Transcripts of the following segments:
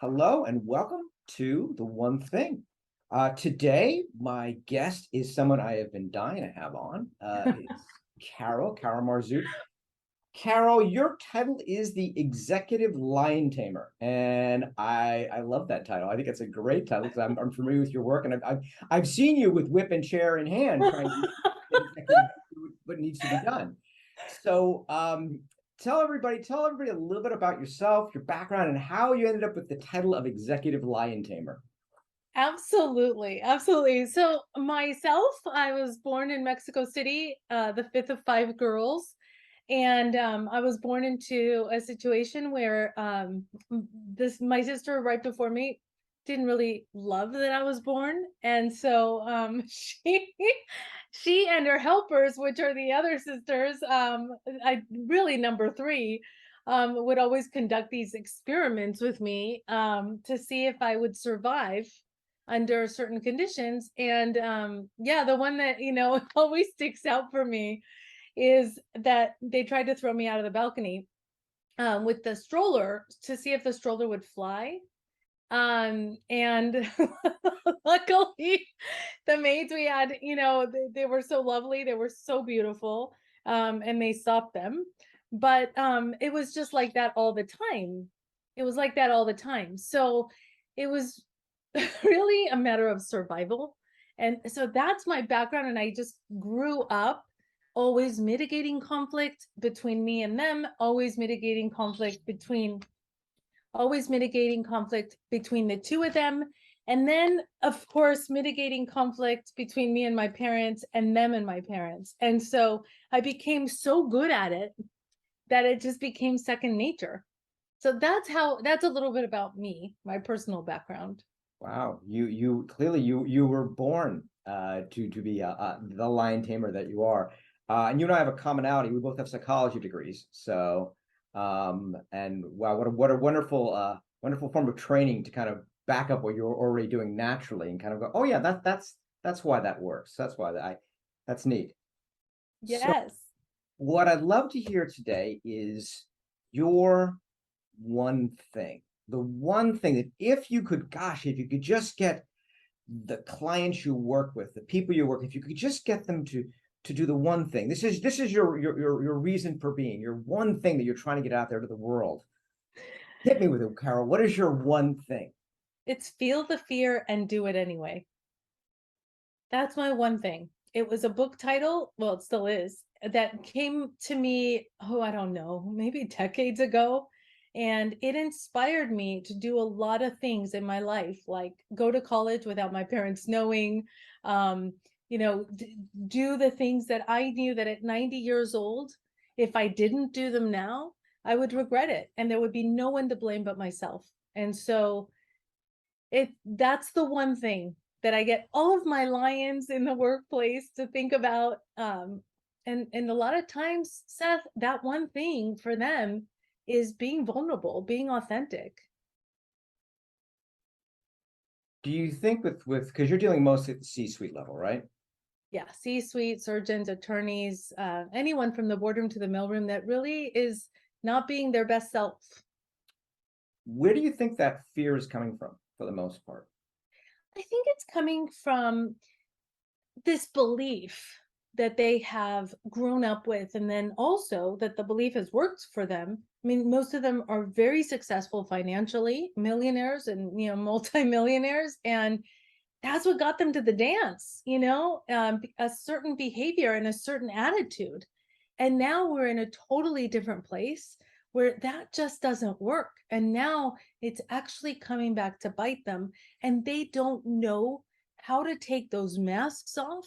Hello and welcome to The One Thing. Today, my guest is someone I have been dying to have on. It's Carol Marzouk. Carol, your title is the Executive Lion Tamer, and I love that title. I think it's a great title because I'm familiar with your work, and I've seen you with whip and chair in hand trying to get executive do what needs to be done. So, tell everybody a little bit about yourself, your background, and how you ended up with the title of Executive Lion Tamer. Absolutely, absolutely. So myself, I was born in Mexico City, the fifth of five girls, and I was born into a situation where this my sister right before me didn't really love that I was born, and so she and her helpers, which are the other sisters, I really number three. Would always conduct these experiments with me to see if I would survive under certain conditions. And yeah, the one that always sticks out for me is that they tried to throw me out of the balcony with the stroller to see if the stroller would fly. And luckily the maids we had, they were so lovely, they were so beautiful, and they stopped them. But it was just like that all the time. It was like that all the time. So it was really a matter of survival. And so that's my background. And I just grew up always mitigating conflict between me and them, always mitigating conflict between the two of them. And then, of course, mitigating conflict between me and my parents and them and my parents. And so I became so good at it that it just became second nature. So that's a little bit about me, my personal background. Wow, you clearly you were born to be the lion tamer that you are, and you and I have a commonality. We both have psychology degrees, so and wow, what a wonderful wonderful form of training to kind of back up what you're already doing naturally and kind of go, oh yeah, that's why that works. That's why that's neat. So Yes. what I'd love to hear today is your one thing. The one thing that if you could, gosh, if you could just get the clients you work with, the people you work, if you could just get them to do the one thing. This is your reason for being, your one thing that you're trying to get out there to the world. Hit me with it, Carol. What is your one thing? It's feel the fear and do it anyway. That's my one thing. It was a book title, well, it still is, that came to me, oh, I don't know, maybe decades ago. And it inspired me to do a lot of things in my life, like go to college without my parents knowing, um, do the things that I knew that at 90 years old, if I didn't do them now, I would regret it. And there would be no one to blame but myself. And so that's the one thing that I get all of my lions in the workplace to think about. And a lot of times, Seth, that one thing for them is being vulnerable, being authentic. Do you think with because you're dealing mostly at the C-suite level, right? Yeah, C-suite, surgeons, attorneys, anyone from the boardroom to the mailroom that really is not being their best self. Where do you think that fear is coming from for the most part? I think it's coming from this belief that they have grown up with, and then also that the belief has worked for them. I mean, most of them are very successful financially, millionaires and multimillionaires, and that's what got them to the dance, a certain behavior and a certain attitude. And now we're in a totally different place where that just doesn't work. And now it's actually coming back to bite them. And they don't know how to take those masks off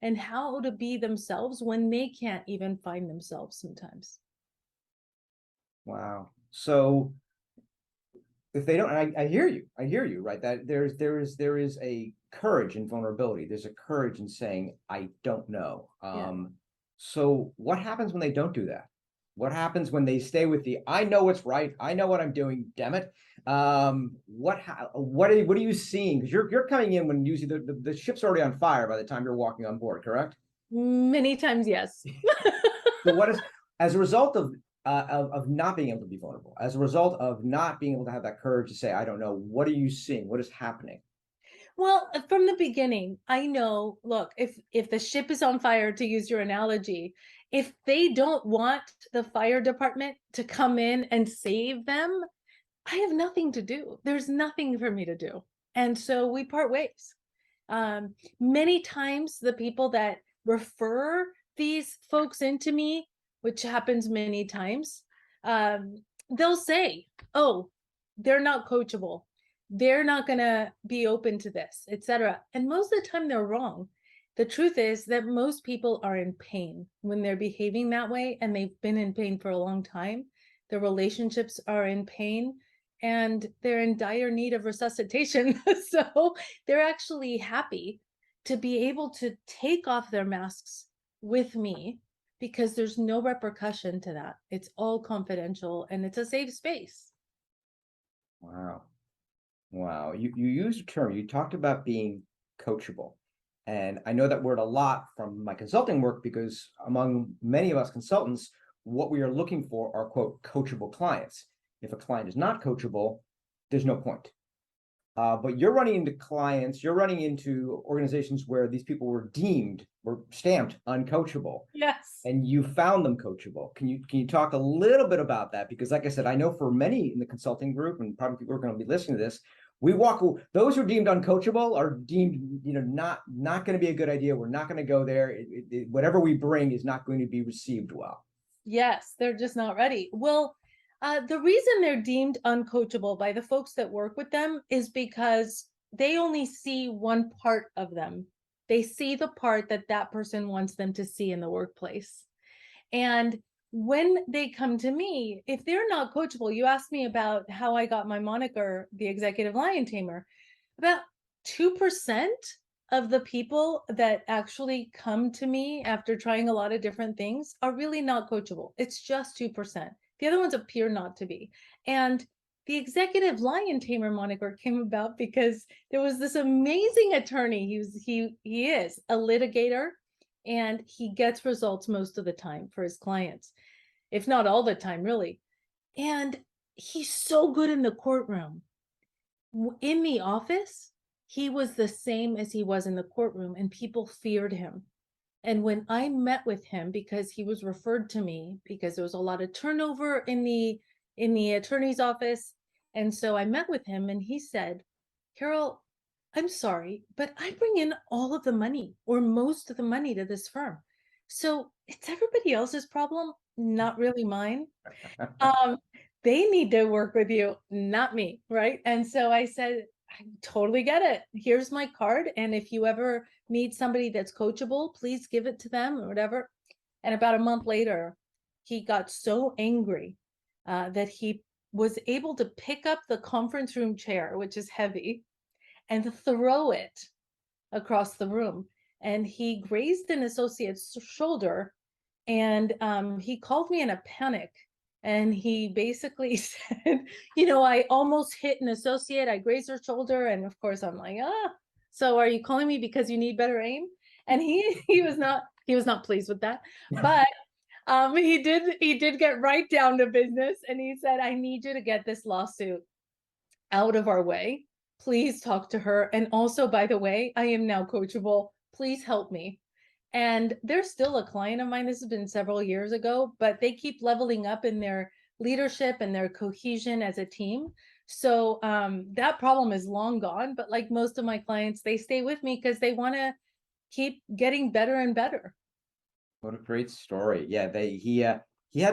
and how to be themselves when they can't even find themselves sometimes. Wow. So if they don't, and I hear you, right? That there is a courage in vulnerability. There's a courage in saying, I don't know. Yeah. So what happens when they don't do that? What happens when they stay with the, I know what's right, I know what I'm doing, damn it. What are you seeing? Because you're coming in when usually the ship's already on fire by the time you're walking on board, correct? Many times, yes. So what is, as a result of of not being able to be vulnerable as a result of not being able to have that courage to say, I don't know, what are you seeing? What is happening? Well, from the beginning, I know, look, if the ship is on fire, to use your analogy, if they don't want the fire department to come in and save them, I have nothing to do. There's nothing for me to do. And so we part ways. Many times the people that refer these folks into me, which happens many times, they'll say, oh, they're not coachable. They're not going to be open to this, etc. And most of the time they're wrong. The truth is that most people are in pain when they're behaving that way, and they've been in pain for a long time. Their relationships are in pain, and they're in dire need of resuscitation. So they're actually happy to be able to take off their masks with me, because there's no repercussion to that. It's all confidential and it's a safe space. Wow. Wow. You used a term, you talked about being coachable. And I know that word a lot from my consulting work, because among many of us consultants, what we are looking for are, quote, coachable clients. If a client is not coachable, there's no point. But you're running into clients, you're running into organizations where these people were stamped uncoachable, Yes. and you found them coachable. Can you talk a little bit about that? Because like I said, I know for many in the consulting group, and probably people are going to be listening to this, those who are deemed uncoachable are deemed, not going to be a good idea. We're not going to go there. Whatever we bring is not going to be received well. Yes, they're just not ready. Well, the reason they're deemed uncoachable by the folks that work with them is because they only see one part of them. They see the part that that person wants them to see in the workplace. And when they come to me, if they're not coachable, you asked me about how I got my moniker, the Executive Lion Tamer. About 2% of the people that actually come to me after trying a lot of different things are really not coachable. It's just 2%. The other ones appear not to be. And the Executive Lion Tamer moniker came about because there was this amazing attorney. He is a litigator, and he gets results most of the time for his clients, if not all the time, really. And he's so good in the courtroom. In the office, he was the same as he was in the courtroom, and people feared him. And when I met with him, because he was referred to me, because there was a lot of turnover in the attorney's office, and so I met with him, and he said, Carol, I'm sorry, but I bring in all of the money, or most of the money, to this firm. So it's everybody else's problem, not really mine. Um, they need to work with you, not me, right? And so I said, I totally get it. Here's my card. And if you ever meet somebody that's coachable, please give it to them or whatever. And about a month later, he got so angry that he was able to pick up the conference room chair, which is heavy, and throw it across the room. And he grazed an associate's shoulder, and he called me in a panic. And he basically said, I almost hit an associate. I grazed her shoulder. And of course, I'm like, so are you calling me because you need better aim? And he was not pleased with that. But he did get right down to business. And he said, I need you to get this lawsuit out of our way. Please talk to her. And also, by the way, I am now coachable. Please help me. And they're still a client of mine. This has been several years ago, but they keep leveling up in their leadership and their cohesion as a team. So that problem is long gone. But like most of my clients, they stay with me because they want to keep getting better and better. What a great story. Yeah, he had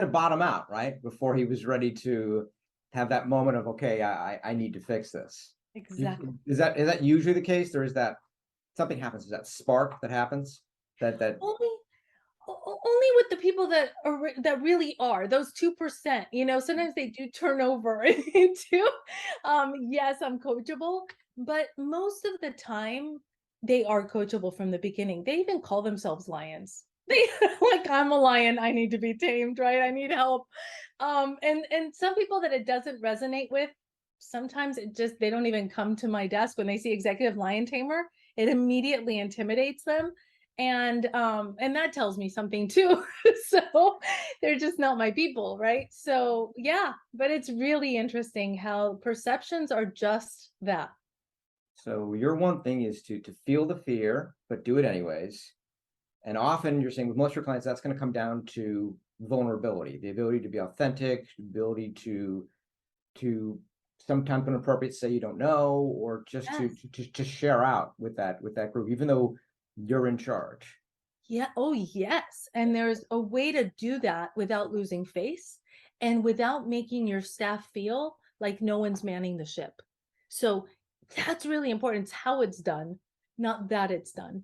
to bottom out, right? Before he was ready to have that moment of, okay, I need to fix this. Exactly. Is that usually the case? Or is that something happens? Is that spark that happens? That Only with the people that really are those 2%. Sometimes they do turn over into yes, I'm coachable, but most of the time they are coachable from the beginning. They even call themselves lions. They like, I'm a lion, I need to be tamed, right? I need help. And some people that it doesn't resonate with, sometimes they don't even come to my desk when they see Executive Lion Tamer. It immediately intimidates them. And that tells me something too. So they're just not my people, right? So yeah, but it's really interesting how perceptions are just that. So your one thing is to feel the fear, but do it anyways. And often you're saying with most of your clients, that's going to come down to vulnerability, the ability to be authentic, the ability to sometimes when appropriate say you don't know, or just to Yes. to share out with that group, even though you're in charge. Yeah. Oh, yes. And there's a way to do that without losing face and without making your staff feel like no one's manning the ship. So that's really important. It's how it's done, not that it's done.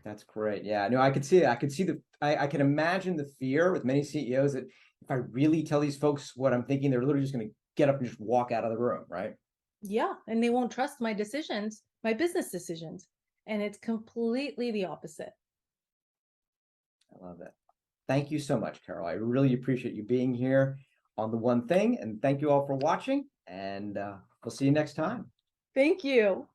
That's great. Yeah, no, I could see it. I could see I can imagine the fear with many CEOs that if I really tell these folks what I'm thinking, they're literally just going to get up and just walk out of the room, right? Yeah. And they won't trust my decisions, my business decisions. And it's completely the opposite. I love that. Thank you so much, Carol. I really appreciate you being here on The One Thing, and thank you all for watching, and we'll see you next time. Thank you.